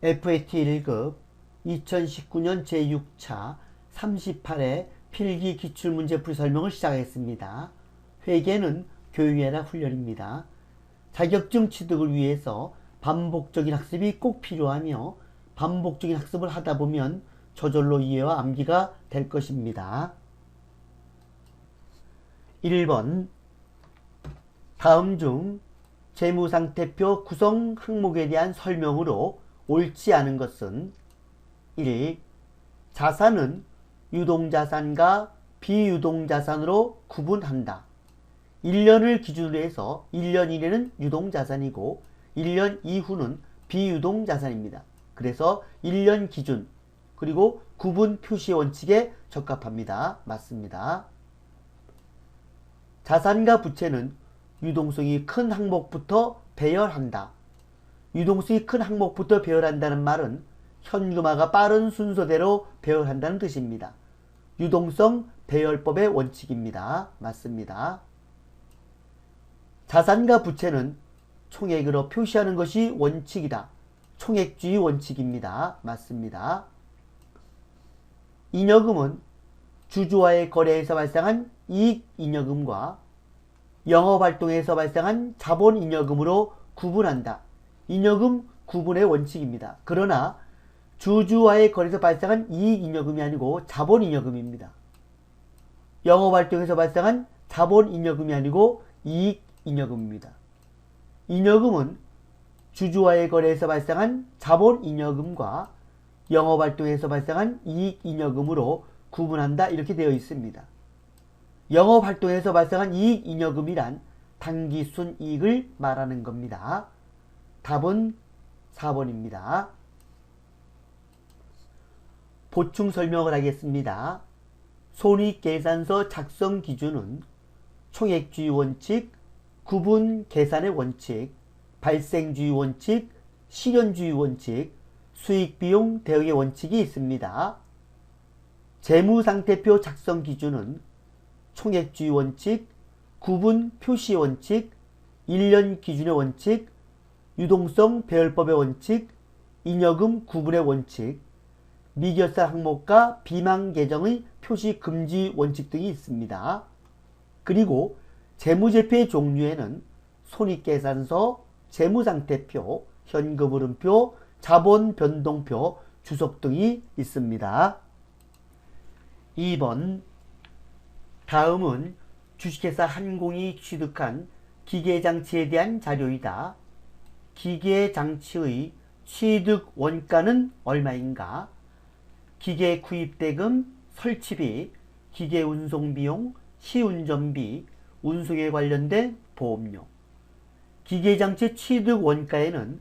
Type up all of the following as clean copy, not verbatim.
FAT 1급 2019년 제6차 38회 필기 기출문제풀이 설명을 시작하겠습니다. 회계는 교육이나 훈련입니다. 자격증 취득을 위해서 반복적인 학습이 꼭 필요하며 반복적인 학습을 하다 보면 저절로 이해와 암기가 될 것입니다. 1번 다음 중 재무상태표 구성 항목에 대한 설명으로 옳지 않은 것은 1. 자산은 유동자산과 비유동자산으로 구분한다. 1년을 기준으로 해서 1년 이내는 유동자산이고 1년 이후는 비유동자산입니다. 그래서 1년 기준 그리고 구분 표시 원칙에 적합합니다. 맞습니다. 자산과 부채는 유동성이 큰 항목부터 배열한다. 유동성이 큰 항목부터 배열한다는 말은 현금화가 빠른 순서대로 배열한다는 뜻입니다. 유동성 배열법의 원칙입니다. 맞습니다. 자산과 부채는 총액으로 표시하는 것이 원칙이다. 총액주의 원칙입니다. 맞습니다. 잉여금은 주주와의 거래에서 발생한 이익잉여금과 영업활동에서 발생한 자본잉여금으로 구분한다. 잉여금 구분의 원칙입니다. 그러나 주주와의 거래에서 발생한 이익잉여금이 아니고 자본잉여금입니다. 영업활동에서 발생한 자본잉여금이 아니고 이익잉여금입니다. 잉여금은 주주와의 거래에서 발생한 자본잉여금과 영업활동에서 발생한 이익잉여금으로 구분한다. 이렇게 되어 있습니다. 영업활동에서 발생한 이익잉여금이란 당기순이익을 말하는 겁니다. 답은 4번입니다. 보충 설명을 하겠습니다. 손익계산서 작성 기준은 총액주의 원칙, 구분 계산의 원칙, 발생주의 원칙, 실현주의 원칙, 수익비용 대응의 원칙이 있습니다. 재무상태표 작성 기준은 총액주의 원칙, 구분 표시 원칙, 1년 기준의 원칙, 유동성 배열법의 원칙, 잉여금 구분의 원칙, 미결산 항목과 비망 계정의 표시 금지 원칙 등이 있습니다. 그리고 재무제표의 종류에는 손익계산서, 재무상태표, 현금흐름표, 자본변동표, 주석 등이 있습니다. 2번 다음은 주식회사 한공이 취득한 기계장치에 대한 자료이다. 기계장치의 취득 원가는 얼마인가? 기계 구입대금, 설치비, 기계 운송비용, 시운전비, 운송에 관련된 보험료. 기계장치 취득 원가에는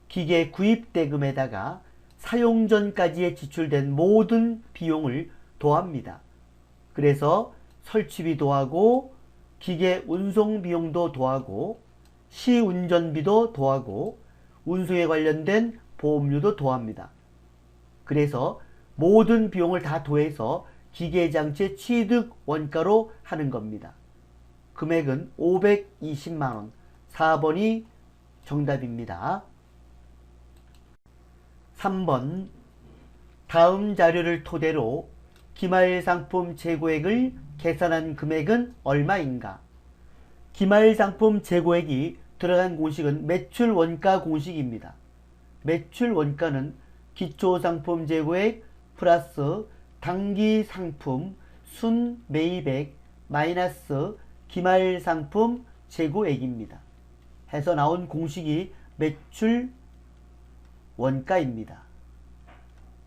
기계 구입대금에다가 사용 전까지에 지출된 모든 비용을 더합니다. 그래서 설치비 더하고 기계 운송 비용도 더하고 시운전비도 더하고 운송에 관련된 보험료도 더합니다. 그래서 모든 비용을 다 더해서 기계장치 취득 원가로 하는 겁니다. 금액은 520만원. 4번이 정답입니다. 3번 다음 자료를 토대로 기말상품 재고액을 계산한 금액은 얼마인가? 기말상품 재고액이 들어간 공식은 매출원가 공식입니다. 매출원가는 기초상품 재고액 플러스 당기상품 순매입액 마이너스 기말상품 재고액입니다. 해서 나온 공식이 매출원가입니다.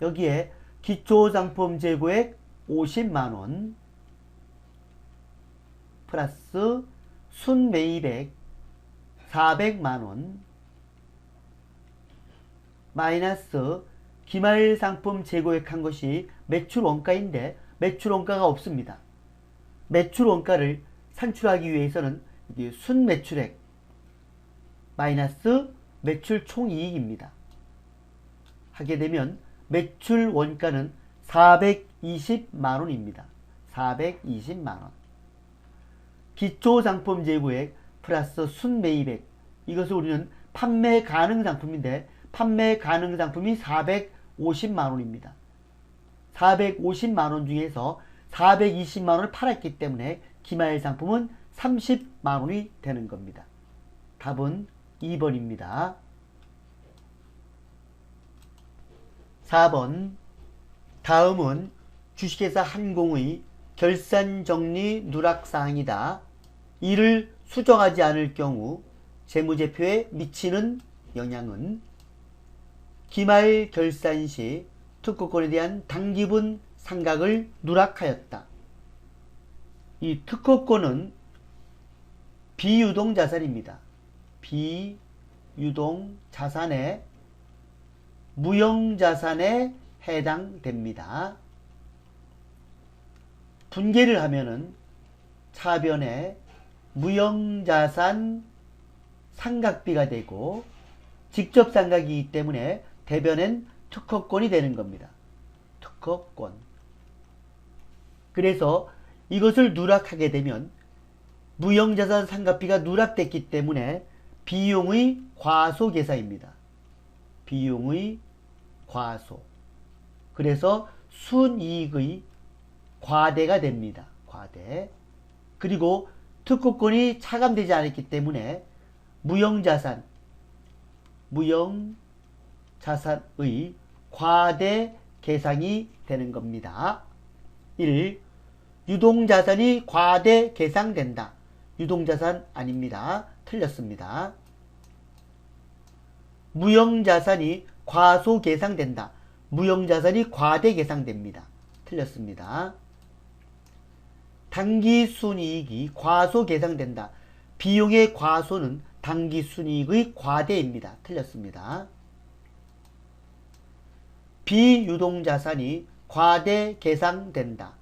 여기에 기초상품 재고액 50만원 플러스 순매입액 400만원 마이너스 기말상품 재고액 한 것이 매출원가인데 매출원가가 없습니다. 매출원가를 산출하기 위해서는 순매출액 마이너스 매출 총이익입니다. 하게 되면 매출원가는 420만원입니다. 420만원. 기초상품 재고액 플러스 순매입액, 이것을 우리는 판매 가능 상품인데 판매 가능 상품이 450만 원입니다. 450만 원 중에서 420만 원을 팔았기 때문에 기말 상품은 30만 원이 되는 겁니다. 답은 2번입니다. 4번. 다음은 주식회사 한공의 결산정리 누락사항이다. 이를 수정하지 않을 경우 재무제표에 미치는 영향은 기말 결산 시 특허권에 대한 당기분 상각을 누락하였다. 이 특허권은 비유동 자산입니다. 비유동 자산의 무형자산에 해당됩니다. 분개를 하면은 차변에 무형자산 상각비가 되고 직접 상각이기 때문에 대변엔 특허권이 되는 겁니다. 특허권. 그래서 이것을 누락하게 되면 무형자산 상각비가 누락됐기 때문에 비용의 과소계사입니다. 비용의 과소. 그래서 순이익의 과대가 됩니다. 과대. 그리고 특허권이 차감되지 않았기 때문에 무형자산의 과대 계상이 되는 겁니다. 1. 유동자산이 과대 계상된다. 유동자산 아닙니다. 틀렸습니다. 무형자산이 과소계상된다. 무형자산이 과대 계상됩니다. 틀렸습니다. 당기순이익이 과소계상된다. 비용의 과소는 당기순이익의 과대입니다. 틀렸습니다. 비유동자산이 과대 계상된다.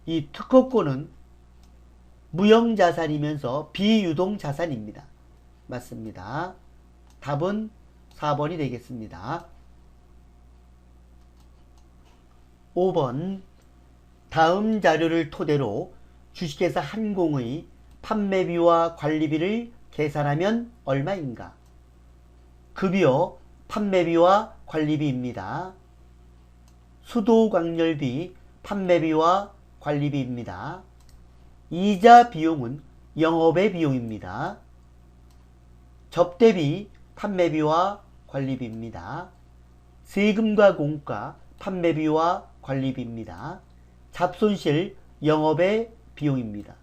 이 특허권은 무형자산이면서 비유동자산입니다. 맞습니다. 답은 4번이 되겠습니다. 5번. 다음 자료를 토대로 주식회사 한공의 판매비와 관리비를 계산하면 얼마인가? 급여, 판매비와 관리비입니다. 수도광열비, 판매비와 관리비입니다. 이자 비용은 영업의 비용입니다. 접대비, 판매비와 관리비입니다. 세금과 공과, 판매비와 관리비입니다. 잡손실, 영업의 비용입니다.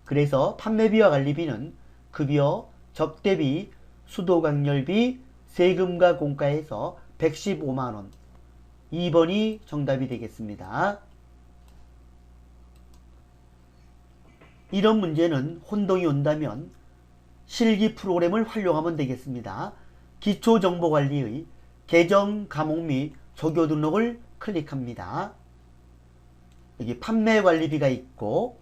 그래서 판매비와 관리비는 급여, 접대비, 수도광열비, 세금과 공과에서 115만원. 2번이 정답이 되겠습니다. 이런 문제는 혼동이 온다면 실기 프로그램을 활용하면 되겠습니다. 기초정보관리의 계정 감목 및 조교 등록을 클릭합니다. 여기 판매관리비가 있고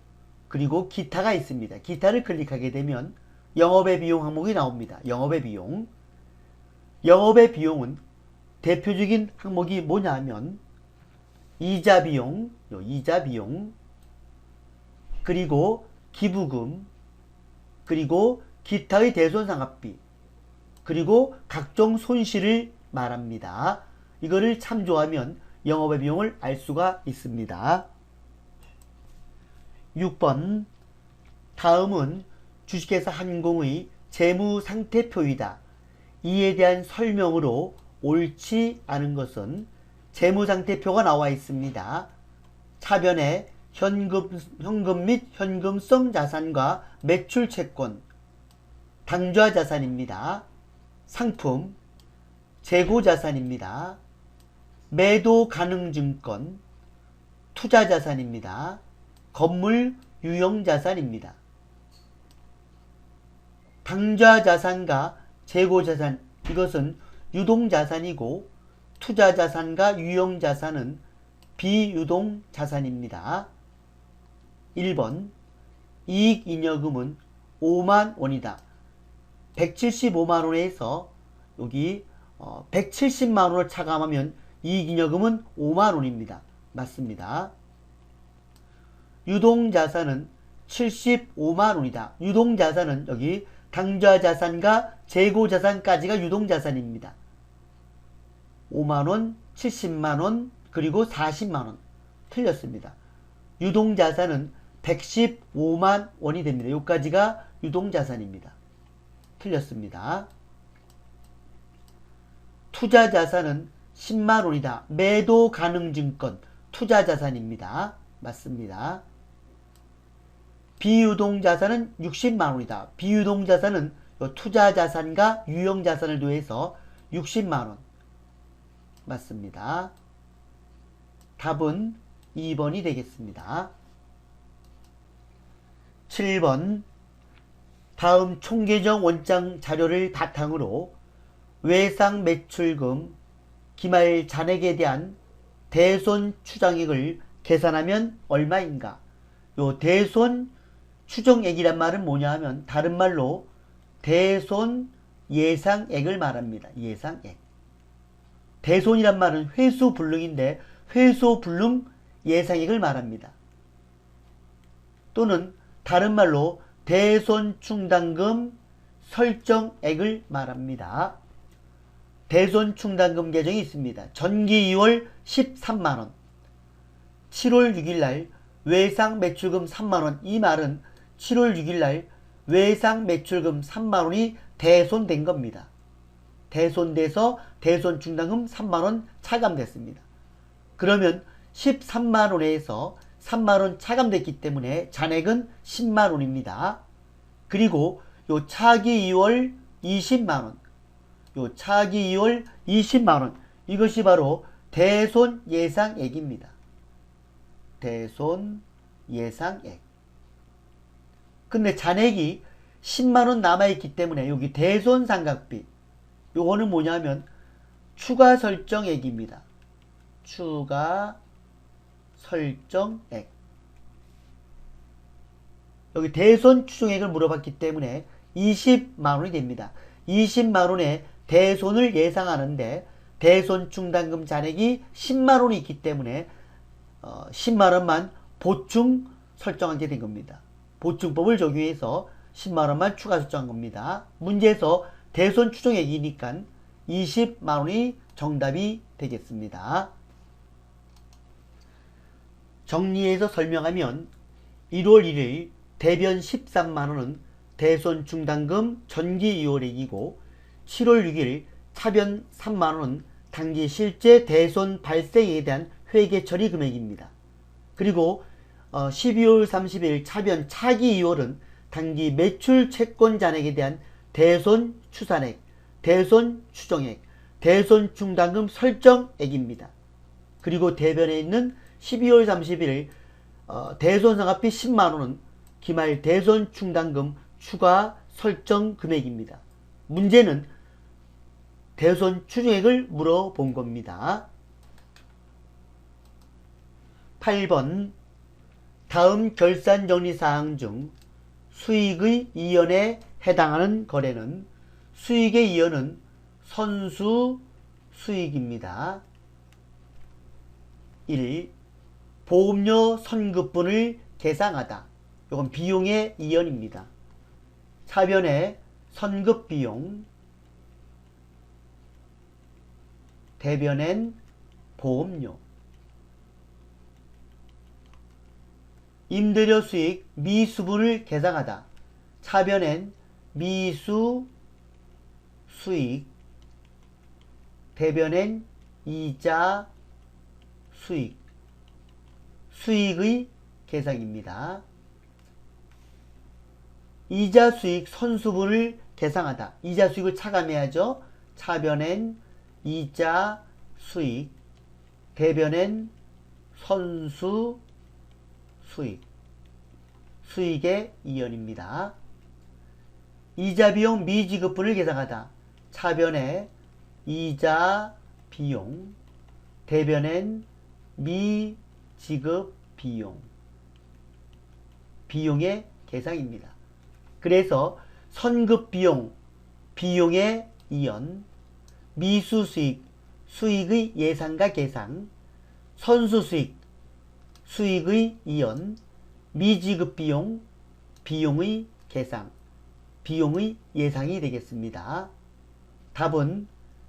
그리고 기타가 있습니다. 기타를 클릭하게 되면 영업의 비용 항목이 나옵니다. 영업의 비용. 영업의 비용은 대표적인 항목이 뭐냐 하면 이자 비용, 이자 비용, 그리고 기부금, 그리고 기타의 대손상각비, 그리고 각종 손실을 말합니다. 이거를 참조하면 영업의 비용을 알 수가 있습니다. 6번. 다음은 주식회사 한공의 재무상태표이다. 이에 대한 설명으로 옳지 않은 것은 재무상태표가 나와 있습니다. 차변에 현금 및 현금성 자산과 매출채권, 당좌자산입니다. 상품, 재고자산입니다. 매도가능증권, 투자자산입니다. 건물 유형자산입니다. 당좌자산과 재고자산, 이것은 유동자산이고 투자자산과 유형자산은 비유동자산입니다. 1번. 이익잉여금은 5만원이다. 175만원에서 여기 170만원을 차감하면 이익잉여금은 5만원입니다. 맞습니다. 유동자산은 75만원이다. 유동자산은 여기 당좌자산과 재고자산까지가 유동자산입니다. 65만원, 70만원, 그리고 40만원. 틀렸습니다. 유동자산은 115만 원이 됩니다. 여기까지가 유동자산입니다. 틀렸습니다. 투자자산은 10만 원이다. 매도 가능 증권, 투자자산입니다. 맞습니다. 비유동자산은 60만 원이다. 비유동자산은 투자자산과 유형자산을 더해서 60만 원. 맞습니다. 답은 2번이 되겠습니다. 7번 다음 총계정 원장 자료를 바탕으로 외상 매출금 기말 잔액에 대한 대손 추정액을 계산하면 얼마인가? 요 대손 추정액이란 말은 뭐냐 하면 다른 말로 대손 예상액을 말합니다. 예상액. 대손이란 말은 회수불능인데 회수불능 예상액을 말합니다. 또는 다른 말로 대손충당금 설정액을 말합니다. 대손충당금 계정이 있습니다. 전기 2월 13만원, 7월 6일날 외상 매출금 3만원. 이 말은 7월 6일날 외상 매출금 3만원이 대손된 겁니다. 대손돼서 대손충당금 3만원 차감됐습니다. 그러면 13만원에서 3만원 차감됐기 때문에 잔액은 10만원입니다. 그리고 요 차기 2월 20만원, 요 차기 2월 20만원, 이것이 바로 대손 예상액입니다. 대손 예상액. 근데 잔액이 10만원 남아있기 때문에 여기 대손 삼각비, 요거는 뭐냐면 추가 설정액입니다. 추가 설정액. 여기 대손 추정액을 물어봤기 때문에 20만원이 됩니다. 20만원의 대손을 예상하는데 대손 충당금 잔액이 10만원이 있기 때문에 10만원만 보충 설정하게 된 겁니다. 보충법을 적용해서 10만원만 추가 설정한 겁니다. 문제에서 대손 추정액이니까 20만원이 정답이 되겠습니다. 정리해서 설명하면 1월 1일 대변 13만원은 대손 충당금 전기 2월액이고 7월 6일 차변 3만원은 당기 실제 대손 발생에 대한 회계 처리 금액입니다. 그리고 12월 30일 차변 차기 2월은 당기 매출 채권 잔액에 대한 대손 추산액, 대손 추정액, 대손 충당금 설정액입니다. 그리고 대변에 있는 12월 30일 대손 상각비 10만원은 기말 대손 충당금 추가 설정 금액입니다. 문제는 대손 추정액을 물어본 겁니다. 8번 다음 결산정리사항 중 수익의 이연에 해당하는 거래는 수익의 이연은 선수 수익입니다. 1. 보험료 선급분을 계상하다. 이건 비용의 이연입니다. 차변에 선급비용, 대변엔 보험료. 임대료 수익 미수분을 계상하다. 차변엔 미수 수익, 대변엔 이자 수익. 수익의 계상입니다. 이자 수익 선수분을 계상하다. 이자 수익을 차감해야죠. 차변엔 이자 수익, 대변엔 선수 수익. 수익의 이연입니다. 이자 비용 미지급분을 계상하다. 차변에 이자 비용, 대변엔 미지급 비용. 비용의 계상입니다. 그래서 선급비용, 비용의 이연, 미수수익, 수익의 예상과 계상, 선수수익, 수익의 이연, 미지급비용, 비용의 계상, 비용의 예상이 되겠습니다. 답은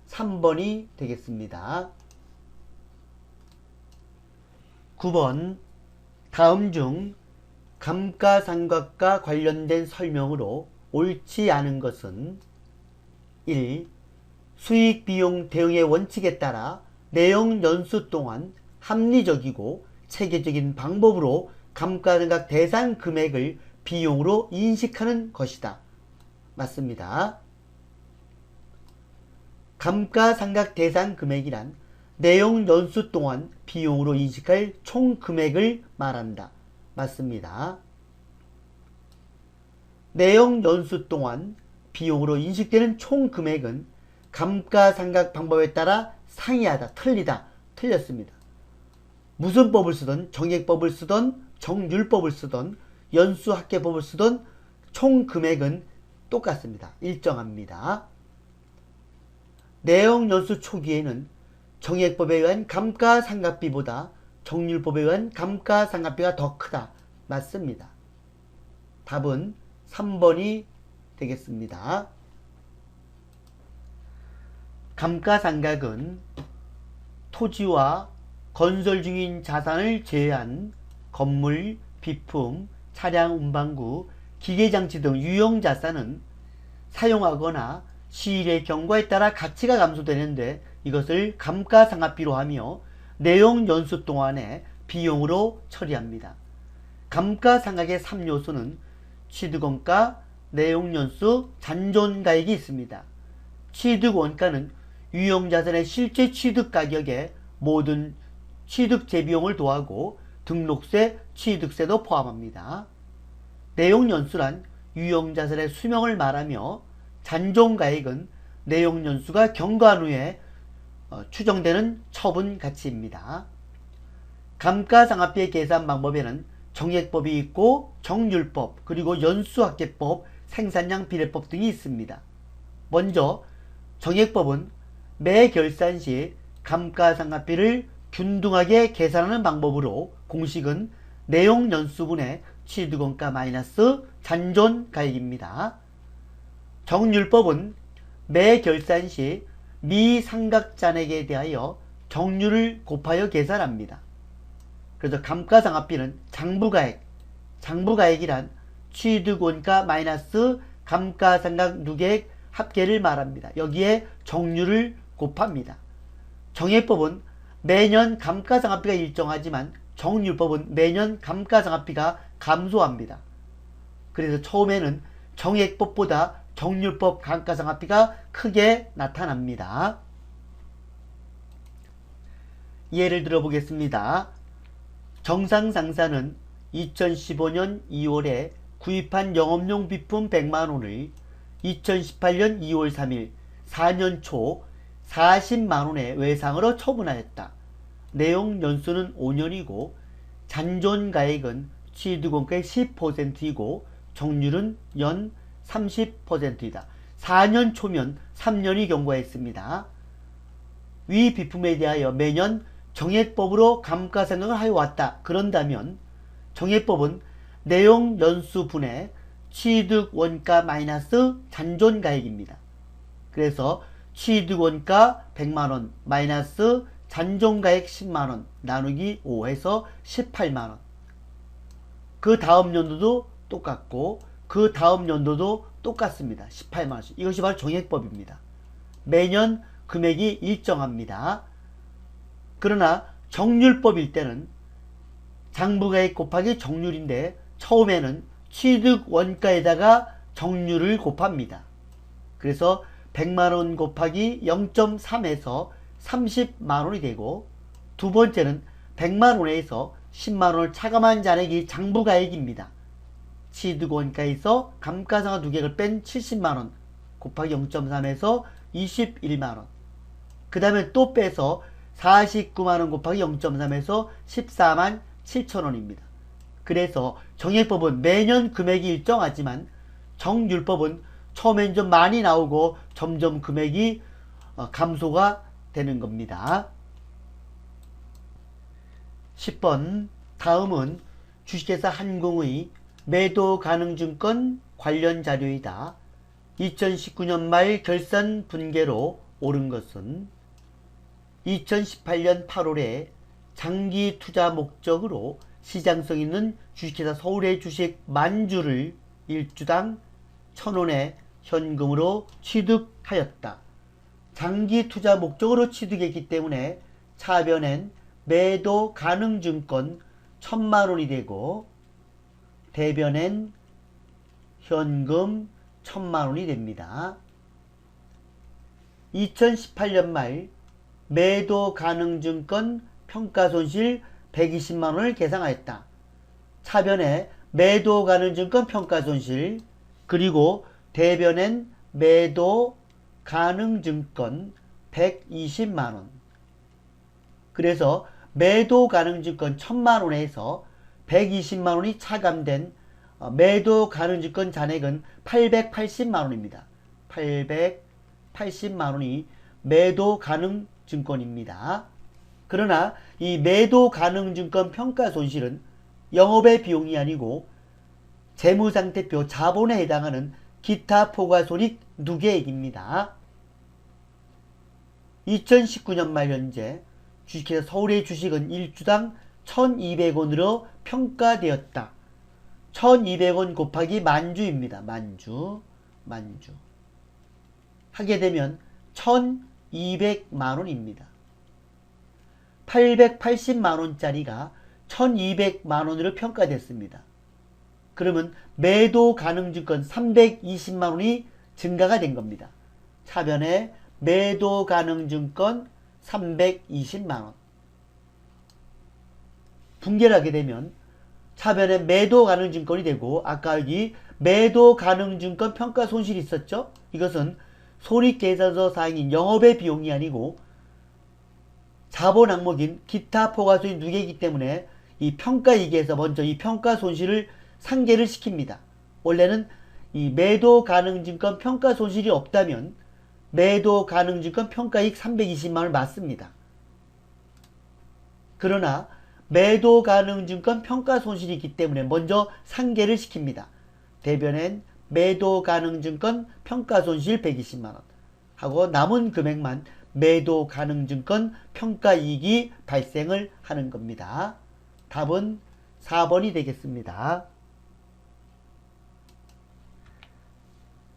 3번이 되겠습니다. 9번 다음 중 감가상각과 관련된 설명으로 옳지 않은 것은 1. 수익 비용 대응의 원칙에 따라 내용 연수 동안 합리적이고 체계적인 방법으로 감가상각 대상 금액을 비용으로 인식하는 것이다. 맞습니다. 감가상각 대상 금액이란 내용 연수 동안 비용으로 인식할 총 금액을 말한다. 맞습니다. 내용 연수 동안 비용으로 인식되는 총 금액은 감가상각 방법에 따라 상이하다, 틀리다, 틀렸습니다. 무슨 법을 쓰든 정액법을 쓰든 정률법을 쓰든 연수합계법을 쓰든 총 금액은 똑같습니다. 일정합니다. 내용 연수 초기에는 정액법에 의한 감가상각비보다 정률법에 의한 감가상각비가 더 크다. 맞습니다. 답은 3번이 되겠습니다. 감가상각은 토지와 건설 중인 자산을 제외한 건물, 비품, 차량 운반구, 기계장치 등 유용자산은 사용하거나 시일의 경과에 따라 가치가 감소되는데 이것을 감가상각비로 하며 내용 연수 동안에 비용으로 처리합니다. 감가상각의 3요소는 취득원가, 내용연수, 잔존가액이 있습니다. 취득원가는 유용자산의 실제 취득가격에 모든 취득재비용을 더하고 등록세, 취득세도 포함합니다. 내용연수란 유용자산의 수명을 말하며 잔존가액은 내용연수가 경과한 후에 추정되는 처분가치입니다. 감가상각비의 계산 방법에는 정액법이 있고 정률법, 그리고 연수합계법, 생산량 비례법 등이 있습니다. 먼저 정액법은 매 결산 시 감가상각비를 균등하게 계산하는 방법으로 공식은 내용연수분의 취득원가 마이너스 잔존가액입니다. 정률법은 매 결산 시 미상각잔액에 대하여 정률을 곱하여 계산합니다. 그래서 감가상각비는 장부가액이란 취득원가 마이너스 감가상각 누계액 합계를 말합니다. 여기에 정률을 곱합니다. 정액법은 매년 감가상각비가 일정하지만 정률법은 매년 감가상각비가 감소합니다. 그래서 처음에는 정액법보다 정률법 감가상각비가 크게 나타납니다. 예를 들어 보겠습니다. 정상상사는 2015년 2월에 구입한 영업용 비품 100만원을 2018년 2월 3일 4년 초 40만원의 외상으로 처분하였다. 내용 연수는 5년이고 잔존가액은 취득원가의 10%이고 정률은 연 30%이다. 4년 초면 3년이 경과했습니다. 위 비품에 대하여 매년 정액법으로 감가상각을 하여 왔다. 그런다면 정액법은 내용 연수분의 취득원가 마이너스 잔존가액입니다. 그래서 취득원가 100만원 마이너스 잔존가액 10만원 나누기 5해서 18만원. 그 다음 연도도 똑같고 그 다음 연도도 똑같습니다. 18만원씩. 이것이 바로 정액법입니다. 매년 금액이 일정합니다. 그러나 정률법일 때는 장부가액 곱하기 정률인데 처음에는 취득원가에다가 정률을 곱합니다. 그래서 100만원 곱하기 0.3에서 30만원이 되고 두 번째는 100만원에서 10만원을 차감한 잔액이 장부가액입니다. 취득원가에서 감가상각 누계액을 뺀 70만원 곱하기 0.3에서 21만원. 그 다음에 또 빼서 49만원 곱하기 0.3에서 14만 7천원입니다. 그래서 정액법은 매년 금액이 일정하지만 정률법은 처음엔 좀 많이 나오고 점점 금액이 감소가 되는 겁니다. 10번 다음은 주식회사 한공의 매도 가능 증권 관련 자료이다. 2019년 말 결산 분계로 옳은 것은 2018년 8월에 장기 투자 목적으로 시장성 있는 주식회사 서울의 주식 만주를 1주당 1,000원에 현금으로 취득하였다. 장기 투자 목적으로 취득했기 때문에 차변엔 매도 가능 증권 1,000만원이 되고 대변엔 현금 1,000만원이 됩니다. 2018년 말 매도 가능 증권 평가손실 120만원을 계상하였다. 차변에 매도 가능 증권 평가손실 그리고 대변엔 매도 가능 증권 120만원. 그래서 매도 가능 증권 1,000만원에서 120만원이 차감된 매도 가능 증권 잔액은 880만원입니다. 880만원이 매도 가능 증권입니다. 그러나 이 매도 가능 증권 평가 손실은 영업의 비용이 아니고 재무상태표 자본에 해당하는 기타 포괄손익 누계액입니다. 2019년 말 현재 주식회사 서울의 주식은 1주당 1,200원으로 평가되었다. 1,200원 곱하기 만주입니다. 만주. 하게 되면 1,200만원입니다. 880만원짜리가 1,200만원으로 평가됐습니다. 그러면 매도 가능 증권 320만원이 증가가 된 겁니다. 차변에 매도 가능 증권 320만원. 분개를 하게 되면 차변에 매도 가능 증권이 되고 아까 여기 매도 가능 증권 평가 손실이 있었죠? 이것은 손익계산서 사항인 영업의 비용이 아니고 자본 항목인 기타 포괄손익 누계이기 때문에 이 평가이익에서 먼저 이 평가 손실을 상계를 시킵니다. 원래는 이 매도 가능 증권 평가 손실이 없다면 매도 가능 증권 평가이익 320만원을 맞습니다. 그러나 매도 가능 증권 평가 손실이 있기 때문에 먼저 상계를 시킵니다. 대변엔 매도 가능 증권 평가 손실 120만원 하고 남은 금액만 매도 가능 증권 평가이익이 발생을 하는 겁니다. 답은 4번이 되겠습니다.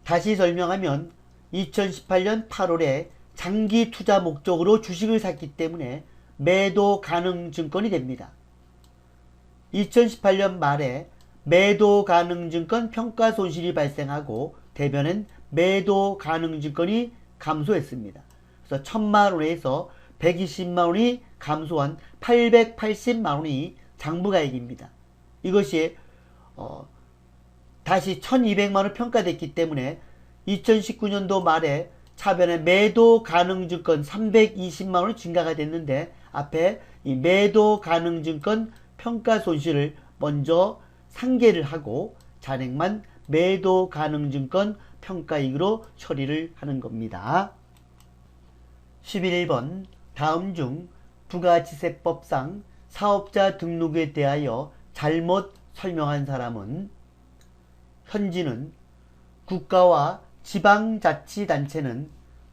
다시 설명하면 2018년 8월에 장기 투자 목적으로 주식을 샀기 때문에 매도 가능 증권이 됩니다. 2018년 말에 매도 가능 증권 평가 손실이 발생하고 대변엔 매도 가능 증권이 감소했습니다. 그래서 1,000만원에서 120만원이 감소한 880만원이 장부가액입니다. 이것이 다시 1,200만원 평가됐기 때문에 2019년도 말에 차변에 매도 가능 증권 320만원이 증가가 됐는데 앞에 이 매도 가능 증권 평가 손실을 먼저 상계를 하고 잔액만 매도 가능 증권 평가이익으로 처리를 하는 겁니다. 11번 다음 중 부가지세법상 사업자 등록에 대하여 잘못 설명한 사람은 현지는 국가와 지방자치단체는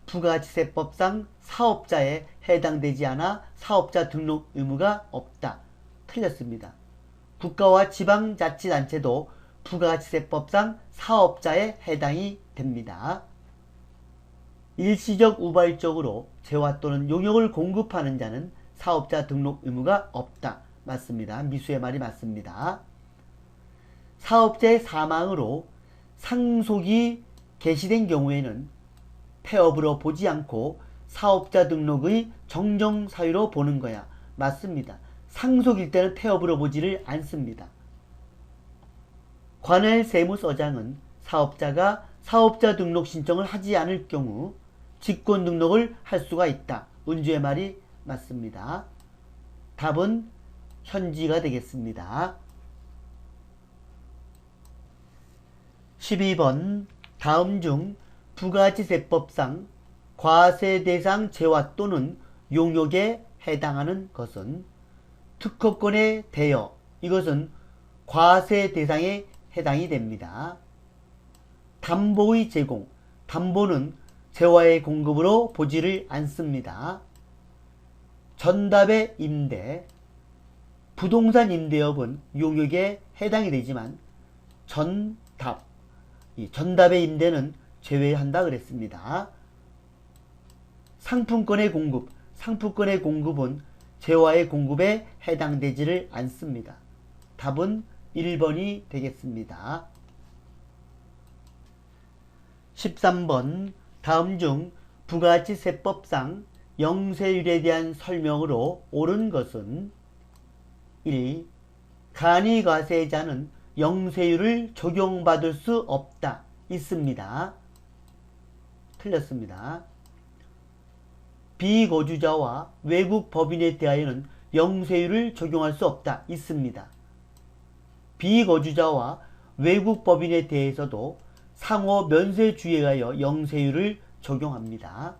부가지세법상 사업자에 해당되지 않아 사업자 등록 의무가 없다. 틀렸습니다. 국가와 지방자치단체도 부가지세법상 사업자에 해당이 됩니다. 일시적 우발적으로 재화 또는 용역을 공급하는 자는 사업자 등록 의무가 없다. 맞습니다. 미수의 말이 맞습니다. 사업자의 사망으로 상속이 개시된 경우에는 폐업으로 보지 않고 사업자 등록의 정정사유로 보는 거야. 맞습니다. 상속일 때는 폐업으로 보지를 않습니다. 관할 세무서장은 사업자가 사업자 등록 신청을 하지 않을 경우 직권 등록을 할 수가 있다. 은주의 말이 맞습니다. 답은 현지가 되겠습니다. 12번 다음 중 부가지세법상 과세 대상 재화 또는 용역에 해당하는 것은 특허권의 대여, 이것은 과세 대상에 해당이 됩니다. 담보의 제공, 담보는 재화의 공급으로 보지를 않습니다. 전답의 임대, 부동산 임대업은 용역에 해당이 되지만 전답, 이 전답의 임대는 제외한다 그랬습니다. 상품권의 공급, 상품권의 공급은 재화의 공급에 해당되지를 않습니다. 답은 1번이 되겠습니다. 13번 다음 중 부가가치세법상 영세율에 대한 설명으로 옳은 것은 1. 간이과세자는 영세율을 적용받을 수 없다. 있습니다. 틀렸습니다. 비거주자와 외국 법인에 대하여는 영세율을 적용할 수 없다. 있습니다. 비거주자와 외국 법인에 대해서도 상호 면세주의에 의하여 영세율을 적용합니다.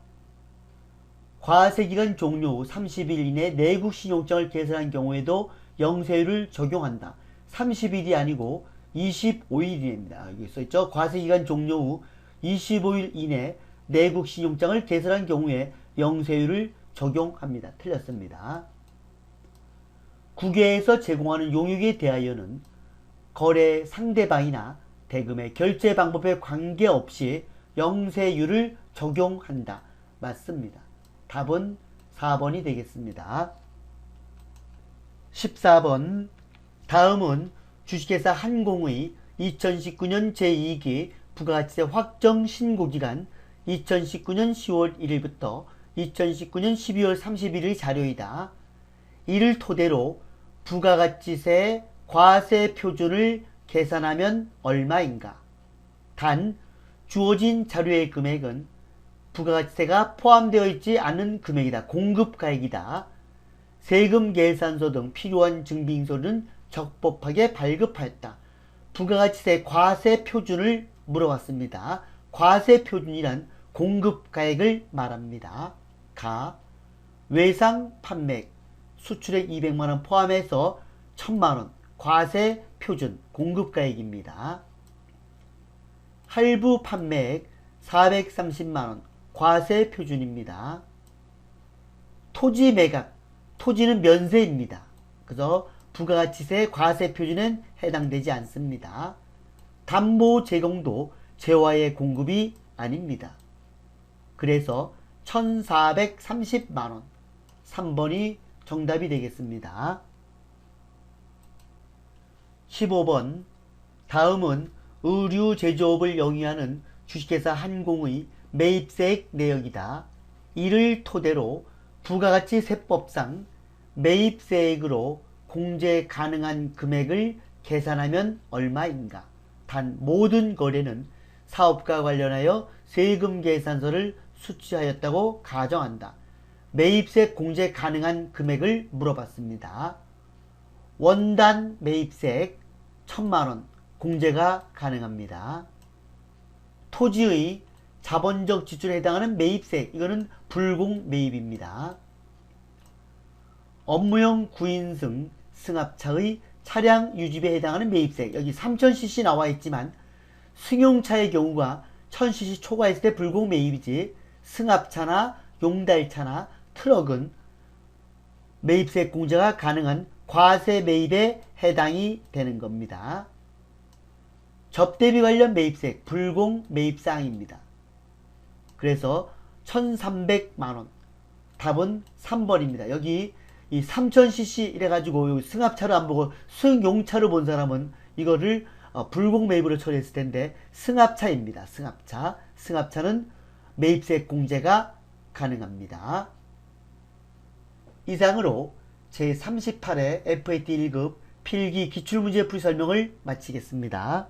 과세기간 종료 후 30일 이내 내국 신용장을 개설한 경우에도 영세율을 적용한다. 30일이 아니고 25일입니다. 여기 써있죠. 과세기간 종료 후 25일 이내 내국 신용장을 개설한 경우에 영세율을 적용합니다. 틀렸습니다. 국외에서 제공하는 용역에 대하여는 거래 상대방이나 대금의 결제 방법에 관계없이 영세율을 적용한다. 맞습니다. 답은 4번이 되겠습니다. 14번 다음은 주식회사 한공의 2019년 제2기 부가가치세 확정 신고기간 2019년 10월 1일부터 2019년 12월 31일 자료이다. 이를 토대로 부가가치세 과세 표준을 계산하면 얼마인가? 단 주어진 자료의 금액은 부가가치세가 포함되어 있지 않은 금액이다. 공급가액이다. 세금 계산서 등 필요한 증빙서는 적법하게 발급하였다. 부가가치세 과세 표준을 물어봤습니다. 과세 표준이란 공급가액을 말합니다. 가 외상 판매액 수출액 200만원 포함해서 1000만원 과세 표준 공급가액입니다. 할부 판매액 430만원 과세 표준입니다. 토지 매각, 토지는 면세입니다. 그래서 부가가치세 과세 표준은 해당되지 않습니다. 담보 제공도 재화의 공급이 아닙니다. 그래서 1430만원 3번이 정답이 되겠습니다. 15번 다음은 의류 제조업을 영위하는 주식회사 한공의 매입세액 내역이다. 이를 토대로 부가가치세법상 매입세액으로 공제 가능한 금액을 계산하면 얼마인가? 단 모든 거래는 사업과 관련하여 세금 계산서를 수취하였다고 가정한다. 매입세 공제 가능한 금액을 물어봤습니다. 원단 매입세액 1000만원 공제가 가능합니다. 토지의 자본적 지출에 해당하는 매입세액, 이거는 불공 매입입니다. 업무용 구인승 승합차의 차량 유지비에 해당하는 매입세액, 여기 3000cc 나와 있지만 승용차의 경우가 1000cc 초과했을 때 불공 매입이지, 승합차나 용달차나 트럭은 매입세액 공제가 가능한 과세 매입에 해당이 되는 겁니다. 접대비 관련 매입세액 불공 매입사항입니다. 그래서 1300만원 답은 3번입니다. 여기 이 3000cc 이래가지고 승합차를 안 보고 승용차를 본 사람은 이거를 불공 매입으로 처리했을 텐데 승합차입니다. 승합차. 승합차는 매입세액 공제가 가능합니다. 이상으로 제38회 FAT 1급 필기 기출문제 풀이 설명을 마치겠습니다.